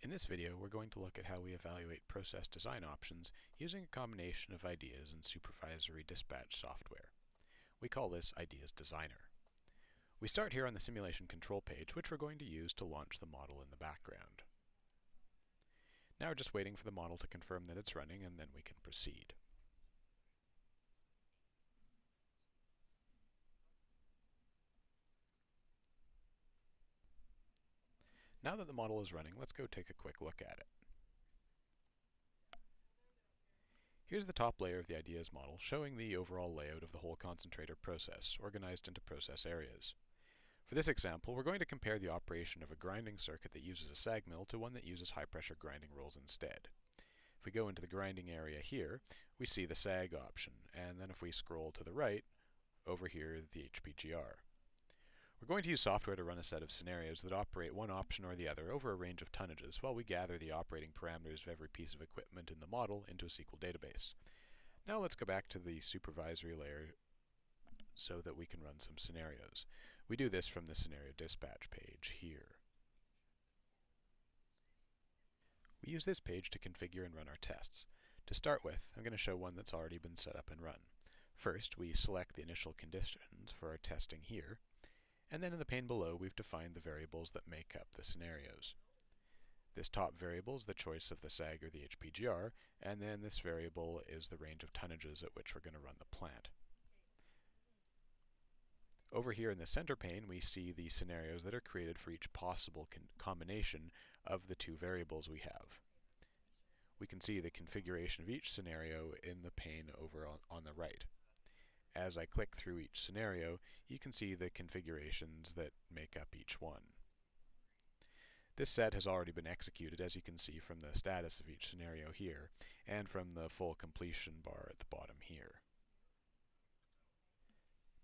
In this video, we're going to look at how we evaluate process design options using a combination of ideas and supervisory dispatch software. We call this Ideas Designer. We start here on the simulation control page, which we're going to use to launch the model in the background. Now we're just waiting for the model to confirm that it's running, and then we can proceed. Now that the model is running, let's go take a quick look at it. Here's the top layer of the Ideas model, showing the overall layout of the whole concentrator process, organized into process areas. For this example, we're going to compare the operation of a grinding circuit that uses a SAG mill to one that uses high-pressure grinding rolls instead. If we go into the grinding area here, we see the SAG option, and then if we scroll to the right, over here, the HPGR. We're going to use software to run a set of scenarios that operate one option or the other over a range of tonnages while we gather the operating parameters of every piece of equipment in the model into a SQL database. Now let's go back to the supervisory layer so that we can run some scenarios. We do this from the scenario dispatch page here. We use this page to configure and run our tests. To start with, I'm going to show one that's already been set up and run. First, we select the initial conditions for our testing here, and then in the pane below we've defined the variables that make up the scenarios. This top variable is the choice of the SAG or the HPGR, and then this variable is the range of tonnages at which we're going to run the plant. Over here in the center pane we see the scenarios that are created for each possible combination of the two variables we have. We can see the configuration of each scenario in the pane over on the right. As I click through each scenario, you can see the configurations that make up each one. This set has already been executed, as you can see from the status of each scenario here, and from the full completion bar at the bottom here.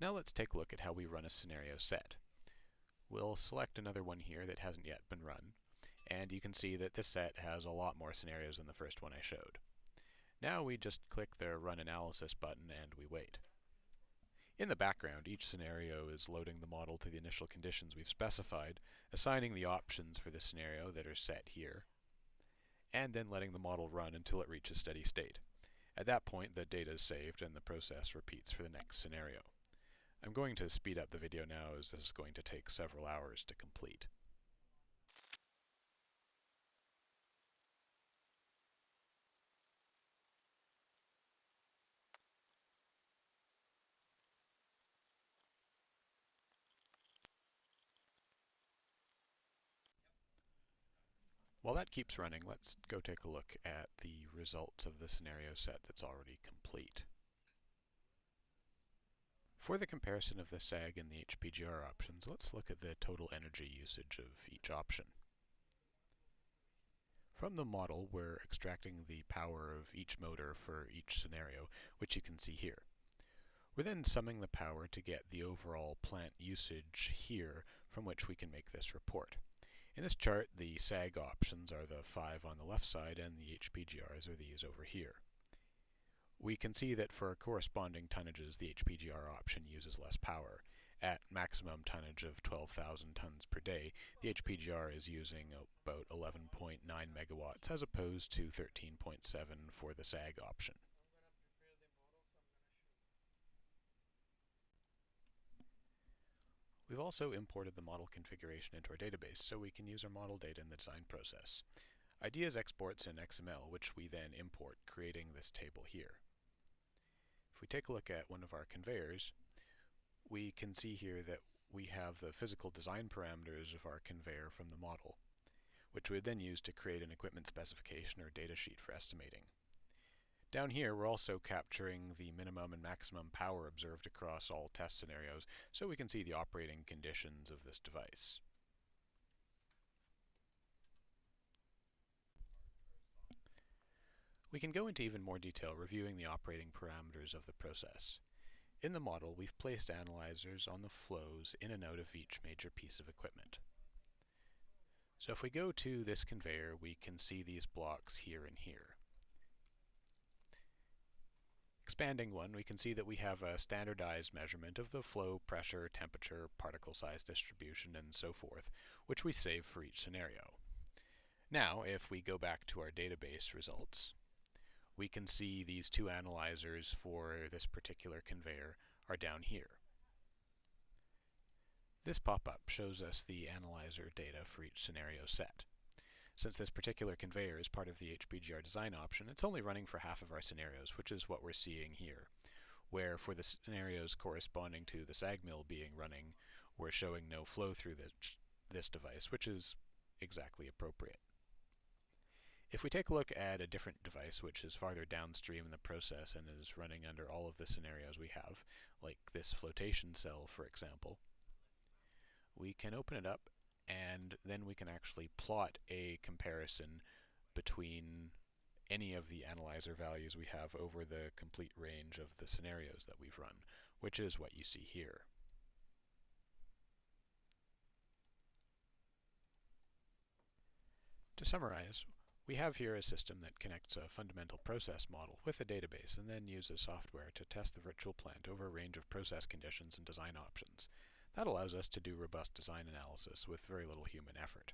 Now let's take a look at how we run a scenario set. We'll select another one here that hasn't yet been run, and you can see that this set has a lot more scenarios than the first one I showed. Now we just click the Run Analysis button and we wait. In the background, each scenario is loading the model to the initial conditions we've specified, assigning the options for the scenario that are set here, and then letting the model run until it reaches steady state. At that point, the data is saved and the process repeats for the next scenario. I'm going to speed up the video now, as this is going to take several hours to complete. While that keeps running, let's go take a look at the results of the scenario set that's already complete. For the comparison of the SAG and the HPGR options, let's look at the total energy usage of each option. From the model, we're extracting the power of each motor for each scenario, which you can see here. We're then summing the power to get the overall plant usage here, from which we can make this report. In this chart, the SAG options are the 5 on the left side, and the HPGRs are these over here. We can see that for corresponding tonnages, the HPGR option uses less power. At maximum tonnage of 12,000 tons per day, the HPGR is using about 11.9 megawatts as opposed to 13.7 for the SAG option. We've also imported the model configuration into our database so we can use our model data in the design process. Ideas exports in XML, which we then import, creating this table here. If we take a look at one of our conveyors, we can see here that we have the physical design parameters of our conveyor from the model, which we would then use to create an equipment specification or data sheet for estimating. Down here, we're also capturing the minimum and maximum power observed across all test scenarios, so we can see the operating conditions of this device. We can go into even more detail reviewing the operating parameters of the process. In the model, we've placed analyzers on the flows in and out of each major piece of equipment. So if we go to this conveyor, we can see these blocks here and here. Expanding one, we can see that we have a standardized measurement of the flow, pressure, temperature, particle size distribution, and so forth, which we save for each scenario. Now, if we go back to our database results, we can see these two analyzers for this particular conveyor are down here. This pop-up shows us the analyzer data for each scenario set. Since this particular conveyor is part of the HPGR design option, it's only running for half of our scenarios, which is what we're seeing here, where for the scenarios corresponding to the SAG mill being running, we're showing no flow through this device, which is exactly appropriate. If we take a look at a different device which is farther downstream in the process and is running under all of the scenarios we have, like this flotation cell for example, we can open it up and then we can actually plot a comparison between any of the analyzer values we have over the complete range of the scenarios that we've run, which is what you see here. To summarize, we have here a system that connects a fundamental process model with a database and then uses software to test the virtual plant over a range of process conditions and design options. That allows us to do robust design analysis with very little human effort.